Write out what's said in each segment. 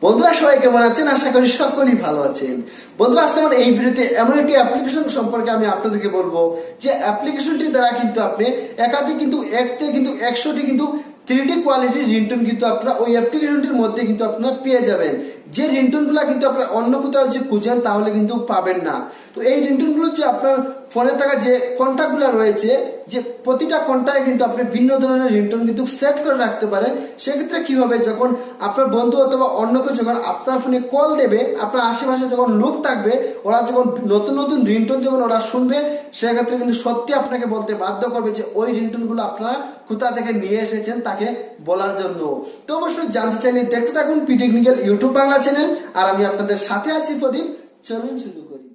বন্ধুরা সবাই কেমন আছেন? আশা করি সকলেই ভালো আছেন। বন্ধুরা আজকে আমার এই ভিডিওতে এমন একটি অ্যাপ্লিকেশন সম্পর্কে আমি আপনাদেরকে বলবো যে অ্যাপ্লিকেশনটির দ্বারা কিন্তু আপনি একাধিক কিন্তু একতে কিন্তু 100টি কিন্তু 3D কোয়ালিটির রিংটোন কিন্তু আপনারা ওই অ্যাপ্লিকেশনটির মধ্যে কিন্তু আপনারা পেয়ে যাবেন। যে রিংটোনগুলো কিন্তু আপনারা অন্য কোথাও যে খুঁজেন তাহলে কিন্তু পাবেন না। তো এই রিংটোনগুলো যে আপনার ফোনে থাকা যে কন্টাক্টগুলো রয়েছে, যে প্রতিটা কন্টাক্টে কিন্তু আপনি ভিন্ন ধরনের রিংটোন কিন্তু সেট করে রাখতে পারেন। সেক্ষেত্রে কি হবে, যখন আপনার বন্ধু অথবা অন্য কেউ যখন আপনার ফোনে কল দেবে, আপনার আশেপাশে যখন লোক থাকবে, ওরা যখন নতুন নতুন রিংটোন যখন ওরা শুনবে, সেক্ষেত্রে কিন্তু সত্যি আপনাকে বলতে বাধ্য করবে যে ওই রিংটোনগুলো আপনারা কোথা থেকে নিয়ে এসেছেন তাকে বলার জন্য। তো অবশ্যই জানতে চাইলে দেখতে থাকুন P technical YouTube Bangla channel, আর আমি আপনাদের সাথে আছি প্রদীপ। চলুন শুরু করি।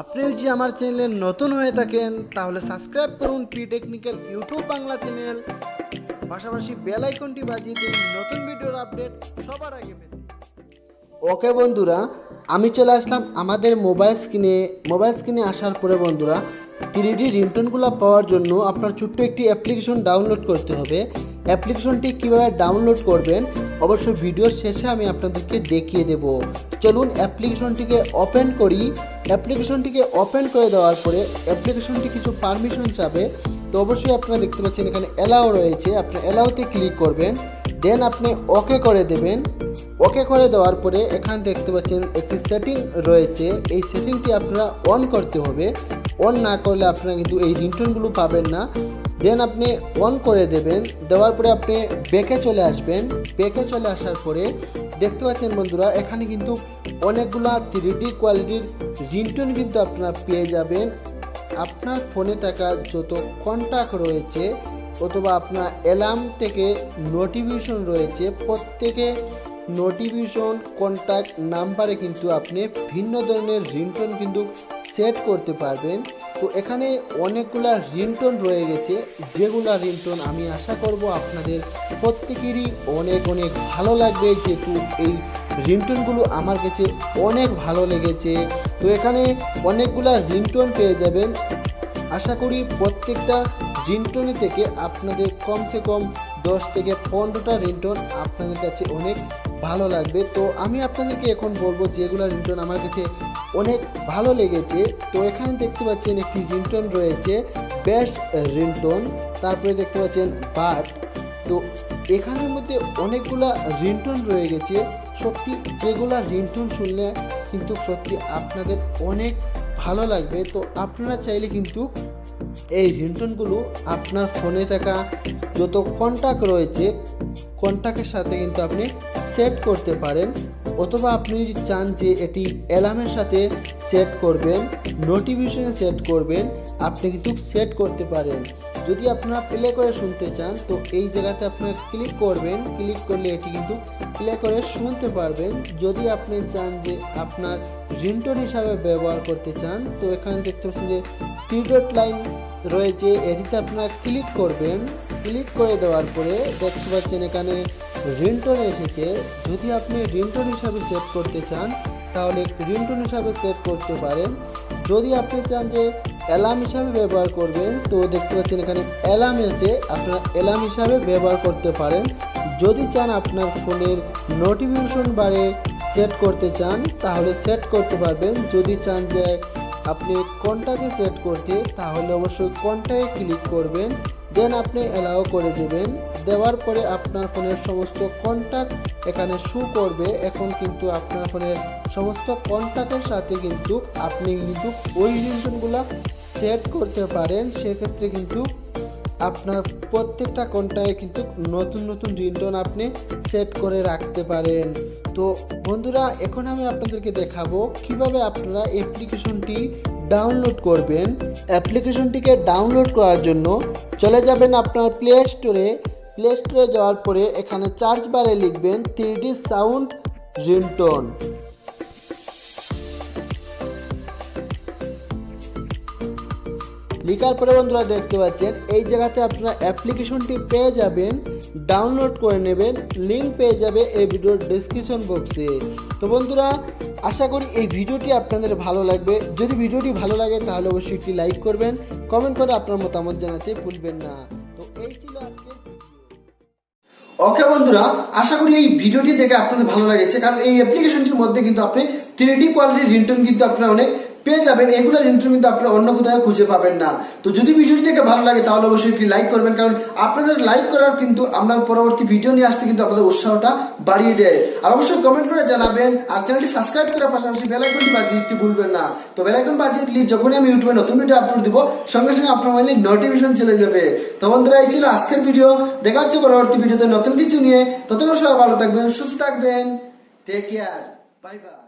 আপনি যদি আমার চ্যানেলে নতুন হয়ে থাকেন তাহলে সাবস্ক্রাইব করুন P technical YouTube Bangla channel, পাশাপাশি বেল আইকনটি বাজিয়ে দিন নতুন ভিডিওর আপডেট সবার আগে পেতে। ওকে বন্ধুরা, আমি চলে আসলাম আমাদের মোবাইল স্ক্রিনে আসার পরে বন্ধুরা 3D রিংটোনগুলো পাওয়ার জন্য আপনার ছোট্ট একটি অ্যাপ্লিকেশন ডাউনলোড করতে হবে। অ্যাপ্লিকেশনটি কীভাবে ডাউনলোড করবেন অবশ্যই ভিডিওর শেষে আমি আপনাদেরকে দেখিয়ে দেব। চলুন অ্যাপ্লিকেশনটিকে ওপেন করি। অ্যাপ্লিকেশনটিকে ওপেন করে দেওয়ার পরে অ্যাপ্লিকেশনটি কিছু পারমিশন চাবে। তো অবশ্যই আপনারা দেখতে পাচ্ছেন এখানে অ্যালাও রয়েছে, আপনি অ্যালাওতে ক্লিক করবেন, দেন আপনি ওকে করে দেবেন। ওকে করে দেওয়ার পরে এখানে দেখতে পাচ্ছেন একটি সেটিং রয়েছে, এই সেটিংটি আপনারা অন করতে হবে। অন না করলে আপনারা কিন্তু এই রিংটোনগুলো পাবেন না। দেন আপনি অন করে দেবেন, দেওয়ার পরে আপনি ব্যাকে চলে আসবেন। ব্যাকে চলে আসার পরে দেখতে পাচ্ছেন বন্ধুরা এখানে কিন্তু অনেকগুলা 3D কোয়ালিটির রিংটোন কিন্তু আপনারা পেয়ে যাবেন। আপনার ফোনে থাকা যত কন্টাক্ট রয়েছে অথবা আপনার অ্যালার্ম থেকে নোটিফিকেশন রয়েছে, প্রত্যেকে নোটিফিকেশন কন্ট্যাক্ট নাম্বারে কিন্তু আপনি ভিন্ন ধরনের রিংটোন কিন্তু সেট করতে পারবেন। তো এখানে অনেকগুলা রিংটোন রয়ে গেছে, যেগুলা রিংটোন আমি আশা করব আপনাদের প্রত্যেকেরই অনেক অনেক ভালো লাগবে, যেহেতু এই রিংটোনগুলো আমার কাছে অনেক ভালো লেগেছে। তো এখানে অনেকগুলা রিংটোন পেয়ে যাবেন। আশা করি প্রত্যেকটা রিংটোন থেকে আপনাদের কমসে কম 10 থেকে 15টা রিংটোন আপনাদের কাছে অনেক ভালো লাগবে। তো আমি আপনাদেরকে এখন বলবো যেগুলো রিংটোন আমার কাছে অনেক ভালো লেগেছে। তো এখানে দেখতে পাচ্ছেন একটি রিংটোন রয়েছে বেস্ট রিংটোন, তারপরে দেখতে পাচ্ছেন বাট। তো এখানের মধ্যে অনেকগুলা রিংটোন রয়ে গেছে, সত্যি যেগুলা রিংটোন শুনলে কিন্তু সত্যি আপনাদের অনেক ভালো লাগবে। তো আপনারা চাইলে কিন্তু এই রিংটোনগুলো আপনার ফোনে থাকা যত কন্টাক্ট রয়েছে কন্টাক্টের সাথে কিন্তু আপনি সেট করতে পারেন, অথবা আপনি যদি চান যে এটি অ্যালার্মের সাথে সেট করবেন, নোটিফিকেশনে সেট করবেন, আপনি কিন্তু সেট করতে পারেন। যদি আপনারা প্লে করে শুনতে চান তো এই জায়গাতে আপনারা ক্লিক করবেন, ক্লিক করলে এটি কিন্তু প্লে করে শুনতে পারবেন। যদি আপনি চান যে আপনার রিংটোন হিসাবে ব্যবহার করতে চান তো এখানে দেখতে পাচ্ছেন যে 3 ডট লাইন রয়েছে, এটিতে আপনারা ক্লিক করবেন। ক্লিক করে দেওয়ার পরে দেখতে পাচ্ছেন এখানে রিংটোন এসেছে। যদি আপনি রিংটোন হিসাবে সেট করতে চান তাহলে রিংটোন হিসাবে সেট করতে পারেন। যদি আপনি চান যে অ্যালার্ম হিসাবে ব্যবহার করবেন তো দেখতে পাচ্ছেন এখানে অ্যালার্ম এসে আপনারা অ্যালার্ম হিসাবে ব্যবহার করতে পারেন। যদি চান আপনার ফোনের নোটিফিকেশন বারে সেট করতে চান তাহলে সেট করতে পারবেন। যদি চান যে আপনি কন্টাক্টে সেট করতে তাহলে অবশ্যই কন্টাক্টে ক্লিক করবেন, দেন আপনি অ্যালাও করে দেবেন। দেওয়ার পরে আপনার ফোনের সমস্ত কন্টাক্ট এখানে শো করবে। এখন কিন্তু আপনার ফোনের সমস্ত কন্টাক্টের সাথে কিন্তু আপনি কিন্তু ওই রিংটোনগুলো সেট করতে পারেন। সেক্ষেত্রে কিন্তু আপনার প্রত্যেকটা কন্টাক্টে কিন্তু নতুন নতুন রিংটোন আপনি সেট করে রাখতে পারেন। তো বন্ধুরা এখন আমি আপনাদেরকে দেখাবো কিভাবে আপনারা অ্যাপ্লিকেশনটি ডাউনলোড করবেন। অ্যাপ্লিকেশনটিকে ডাউনলোড করার জন্য চলে যাবেন আপনার প্লে স্টোরে। প্লে স্টোরে যাওয়ার পরে এখানে সার্চ বারে লিখবেন 3D সাউন্ড রিংটোন। লেখার পরে বন্ধুরা দেখতে পাচ্ছেন এই জায়গাতে আপনারা অ্যাপ্লিকেশনটি পেয়ে যাবেন, ডাউনলোড করে নেবেন। লিঙ্ক পেয়ে যাবে এই ভিডিওর ডেসক্রিপশন বক্সে। তো বন্ধুরা আশা করি এই ভিডিওটি আপনাদের ভালো লাগবে। যদি ভিডিওটি ভালো লাগে তাহলে অবশ্যই একটি লাইক করবেন, কমেন্ট করে আপনার মতামত জানাতে ভুলবেন না। তো এই ছিল আজকে। ওকে বন্ধুরা, আশা করি এই ভিডিওটি দেখে আপনাদের ভালো লেগেছে, কারণ এই অ্যাপ্লিকেশনটির মধ্যে কিন্তু আপনি 3D কোয়ালিটির রিংটোন কিন্তু আপনারা অনেক পেয়ে যাবেন। এগুলো রিংটোন কিন্তু আপনারা অন্য কোথাও খুঁজে পাবেন না। তো যদি ভিডিওটি দেখে ভালো লাগে তাহলে অবশ্যই একটি লাইক করবেন, কারণ আপনাদের লাইক করার কিন্তু আমরা পরবর্তী ভিডিও নিয়ে আসতে কিন্তু আপনাদের উৎসাহটা বাড়িয়ে দেয়। আর অবশ্যই কমেন্ট করে জানাবেন, আর চ্যানেলটি সাবস্ক্রাইব করার পাশাপাশি বেল আইকনটি বাজিয়ে দিতে ভুলবেন না। তো বেল আইকন বাজিয়ে দিলে যখনই আমি ইউটিউবে নতুন ভিডিও আপলোড দিব সঙ্গে সঙ্গে আপনার মোবাইলে নোটিফিকেশন চলে যাবে। তো বন্ধুরা, এই ছিল আজকের ভিডিও। দেখা হচ্ছে পরবর্তী ভিডিওতে নতুন কিছু নিয়ে। ততক্ষণ সবাই ভালো থাকবেন, সুস্থ থাকবেন। Take care, bye by.